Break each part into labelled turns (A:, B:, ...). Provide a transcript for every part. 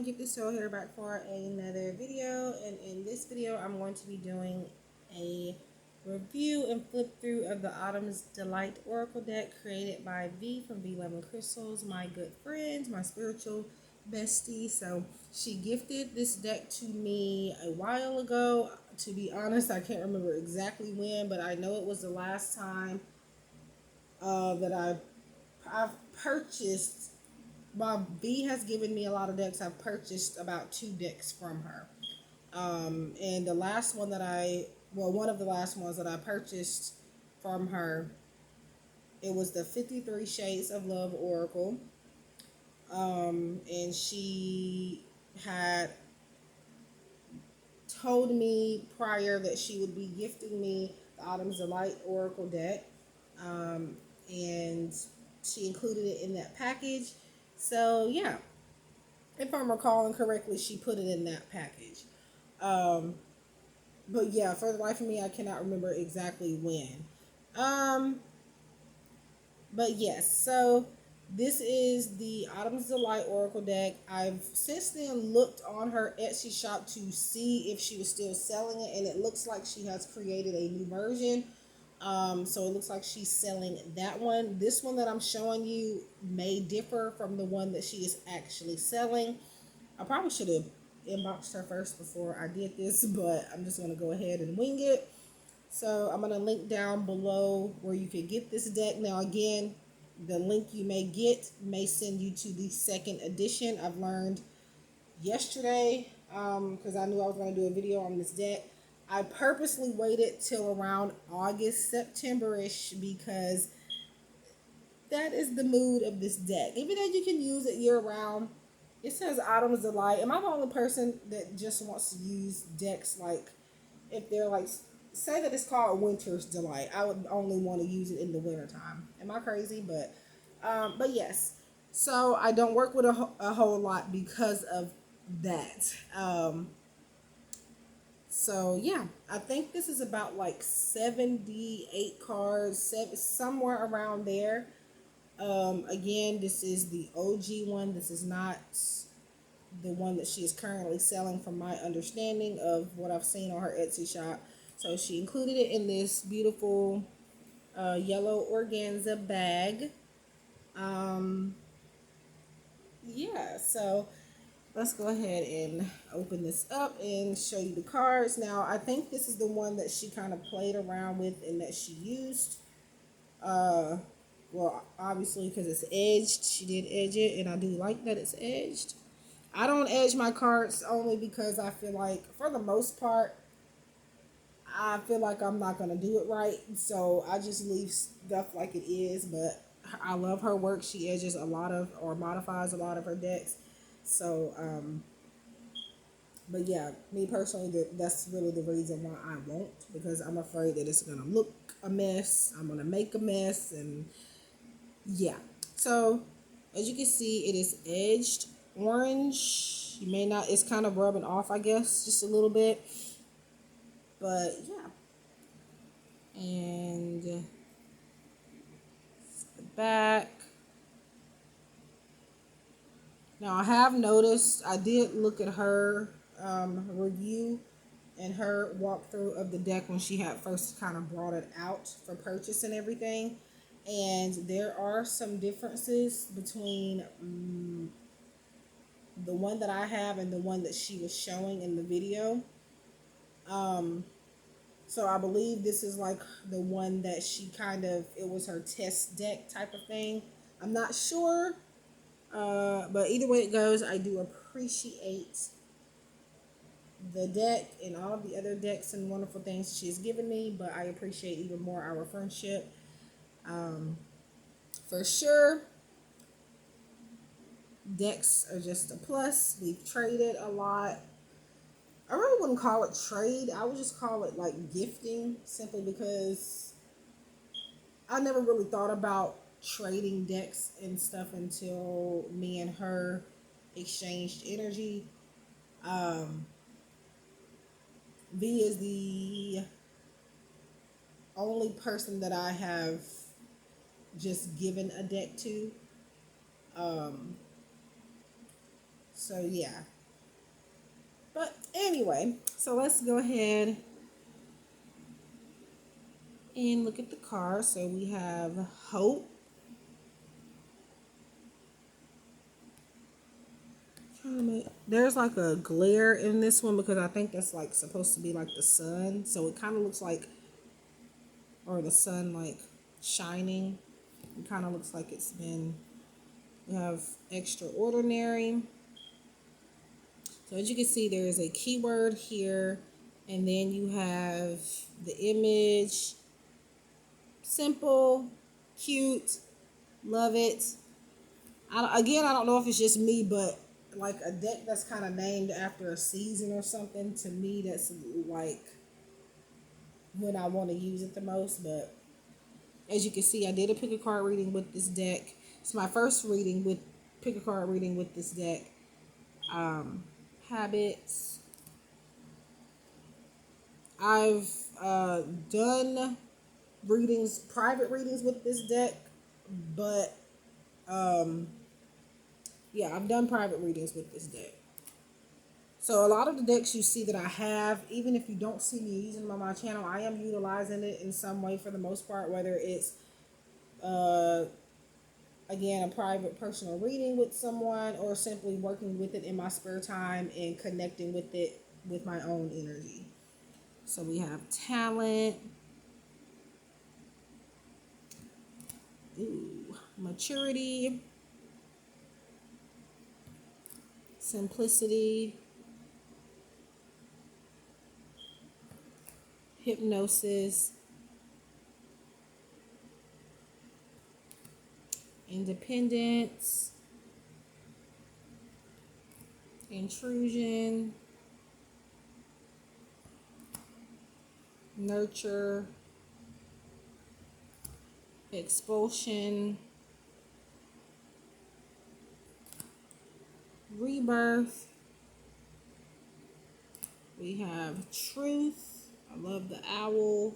A: everyone, GiftedSoul here back for another video, and in this video I'm going to be doing a review and flip through of the Autumn's Delight Oracle deck created by V from V Love&Crystals, my good friend, my spiritual bestie. So she gifted this deck to me a while ago. To be honest, I can't remember exactly when, but I know it was the last time that I've purchased. While B has given me a lot of decks, I've purchased about 2 decks from her. And the last one that one of the last ones that I purchased from her, it was the 53 Shades of Love Oracle. And she had told me prior that she would be gifting me the Autumn's Delight Oracle deck. And she included it in that package. So yeah, if I'm recalling correctly, she put it in that package. But yeah, for the life of me, I cannot remember exactly when. But yes, so this is the Autumn's Delight Oracle deck. I've since then looked on her Etsy shop to see if she was still selling it, and it looks like she has created a new version. So it looks like she's selling that one. This one that I'm showing you may differ from the one that she is actually selling. I probably should have inboxed her first before I did this, but I'm just going to go ahead and wing it. So I'm going to link down below where you can get this deck. Now again, the link you may get may send you to the second edition. I've learned yesterday, because I knew I was going to do a video on this deck. I purposely waited till around August, September-ish, because that is the mood of this deck. Even though you can use it year-round, it says Autumn's Delight. Am I the only person that just wants to use decks like, if they're like, say that it's called Winter's Delight, I would only want to use it in the wintertime. Am I crazy? But yes. So I don't work with a whole lot because of that. So yeah, I think this is about like 78 cards, somewhere around there. Again, this is the OG one. This is not the one that she is currently selling, from my understanding of what I've seen on her Etsy shop. So she included it in this beautiful yellow organza bag. Yeah, so let's go ahead and open this up and show you the cards. Now, I think this is the one that she kind of played around with and that she used. Well, obviously, because it's edged, she did edge it, and I do like that it's edged. I don't edge my cards only because I feel like, for the most part, I feel like I'm not going to do it right. So I just leave stuff like it is. But I love her work. She edges a lot of, or modifies a lot of her decks. So, but yeah, me personally, that's really the reason why I won't. Because I'm afraid that it's going to look a mess. I'm going to make a mess. And yeah. So, as you can see, it is edged orange. You may not, it's kind of rubbing off, I guess, just a little bit. But yeah. And the back. Now, I have noticed, I did look at her review and her walkthrough of the deck when she had first kind of brought it out for purchase and everything. And there are some differences between the one that I have and the one that she was showing in the video. So I believe this is like the one that she kind of, it was her test deck type of thing. I'm not sure. But either way it goes, I do appreciate the deck and all of the other decks and wonderful things she's given me. But I appreciate even more our friendship. For sure. Decks are just a plus. We've traded a lot. I really wouldn't call it trade. I would just call it like gifting, simply because I never really thought about trading decks and stuff until me and her exchanged energy. V is the only person that I have just given a deck to. So yeah. But anyway, so let's go ahead and look at the cards. So we have hope. There's like a glare in this one because I think that's like supposed to be like the sun. So it kind of looks like, or the sun like shining. It kind of looks like it's been, we have extraordinary. So as you can see, there is a keyword here, and then you have the image, simple, cute, love it. I don't know if it's just me, but like a deck that's kind of named after a season or something, to me, that's like when I want to use it the most. But as you can see, I did a pick a card reading with this deck. It's my first reading with pick a card reading with this deck. Habits. I've done readings, private readings with this deck, but yeah, I've done private readings with this deck. So a lot of the decks you see that I have, even if you don't see me using them on my channel, I am utilizing it in some way for the most part, whether it's again a private personal reading with someone or simply working with it in my spare time and connecting with it with my own energy. So we have talent, maturity, simplicity, hypnosis, independence, intrusion, nurture, expulsion, rebirth. We have truth. I love the owl.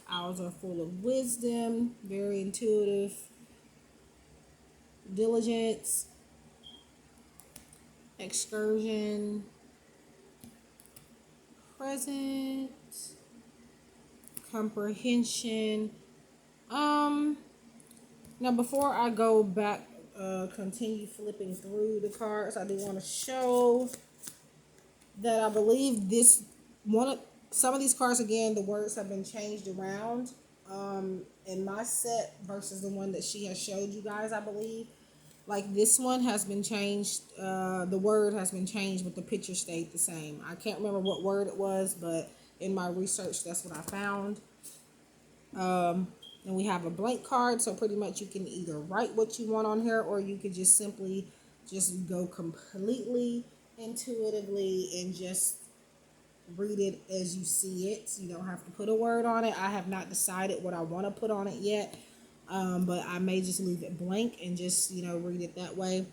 A: Owls are full of wisdom, very intuitive, diligence, excursion, present, comprehension. Now before I go back, continue flipping through the cards, I do want to show that I believe this one of some of these cards, again, the words have been changed around in my set versus the one that she has showed you guys. I believe like this one has been changed, the word has been changed, but the picture stayed the same. I can't remember what word it was, but in my research that's what I found. And we have a blank card, so pretty much you can either write what you want on here, or you could just simply just go completely intuitively and just read it as you see it. You don't have to put a word on it. I have not decided what I want to put on it yet, but I may just leave it blank and just, read it that way.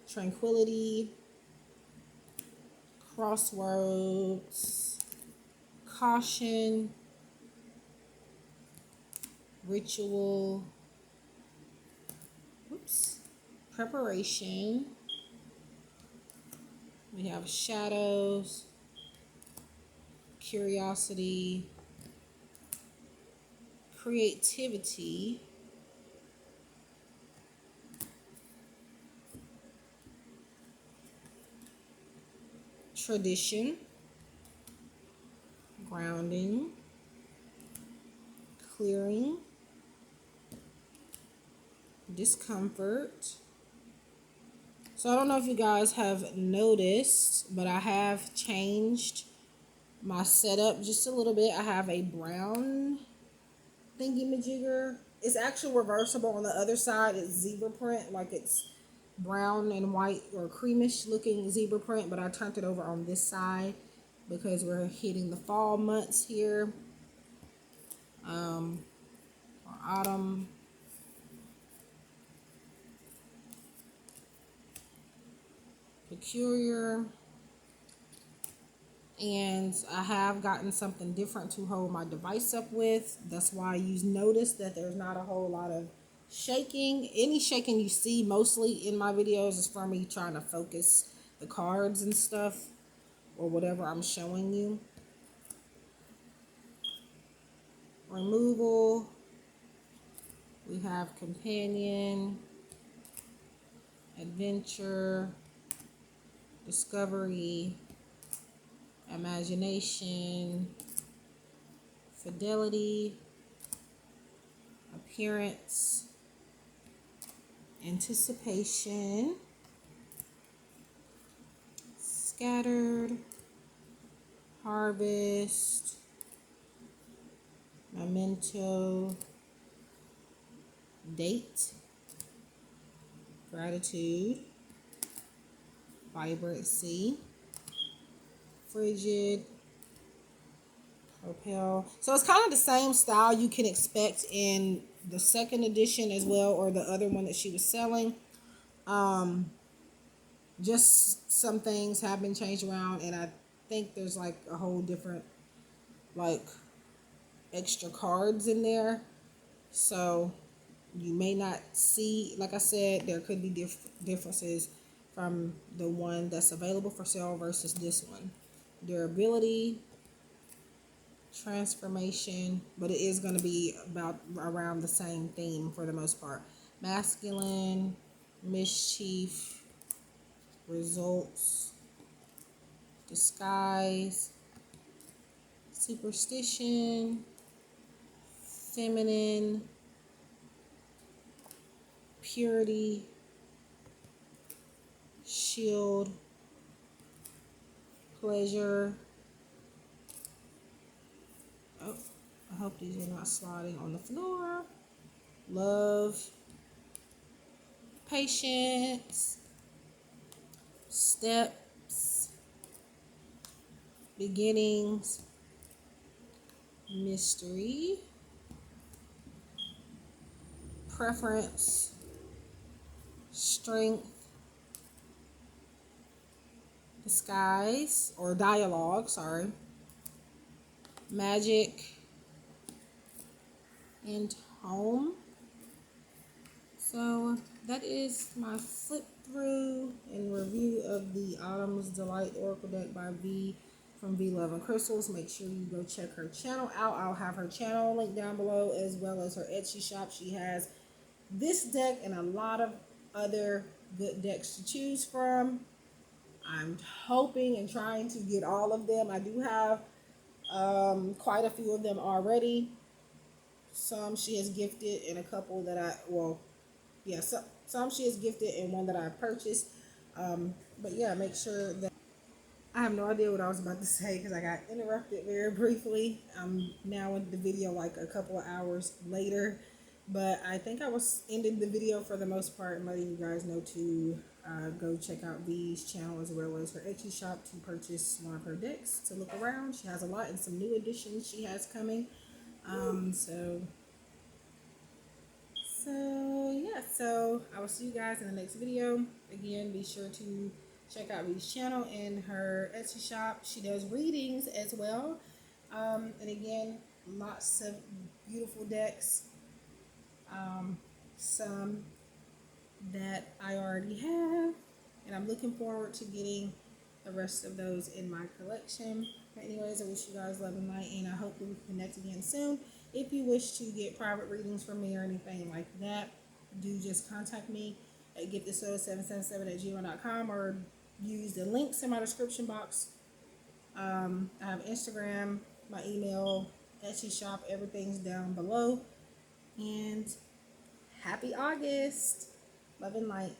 A: Tranquility, crossroads, caution, ritual, preparation. We have shadows, curiosity, creativity, tradition, grounding, clearing, discomfort. So I don't know if you guys have noticed, but I have changed my setup just a little bit. I have a brown thingy-majigger. It's actually reversible on the other side. It's zebra print, like it's brown and white or creamish looking zebra print, but I turned it over on this side because we're hitting the fall months here, or autumn. Peculiar. And I have gotten something different to hold my device up with. That's why you notice that there's not a whole lot of shaking. Any shaking you see mostly in my videos is for me trying to focus the cards and stuff, or whatever I'm showing you. Removal. We have companion, adventure, discovery, imagination, fidelity, appearance, anticipation, scattered, harvest, memento, date, gratitude, vibrancy, frigid, propel. So it's kind of the same style you can expect in the second edition as well, or the other one that she was selling. Just some things have been changed around, and I think there's like a whole different like extra cards in there. So you may not see, like I said, there could be differences from the one that's available for sale versus this one. Durability, transformation, but it is going to be about around the same theme for the most part. Masculine, mischief, results, disguise, superstition, feminine, purity, shield, pleasure. Oh, I hope these are not sliding on the floor. Love, patience, steps, beginnings, mystery, preference, strength, disguise or dialogue, sorry, magic, and home. So that is my flip through and review of the Autumn's Delight Oracle deck by V from V Love&Crystals. Make sure you go check her channel out. I'll have her channel link down below, as well as her Etsy shop. She has this deck and a lot of other good decks to choose from. I'm hoping and trying to get all of them. I do have quite a few of them already. Some she has gifted, and a couple that some she has gifted and one that I purchased. But yeah, make sure that I have no idea what I was about to say because I got interrupted very briefly. I'm now in the video like a couple of hours later, but I think I was ending the video for the most part and letting you guys know to go check out V's channel as well as her Etsy shop to purchase one of her decks to look around. She has a lot and some new additions she has coming. So I will see you guys in the next video. Again, be sure to check out V's channel and her Etsy shop. She does readings as well. And again, lots of beautiful decks. Some that I already have, and I'm looking forward to getting the rest of those in my collection. But anyways, I wish you guys love and light, and I hope that we can connect again soon. If you wish to get private readings from me or anything like that, do just contact me at GiftedSoul777@gmail.com or use the links in my description box. I have Instagram, my email, Etsy shop, everything's down below. And happy August. Love and light.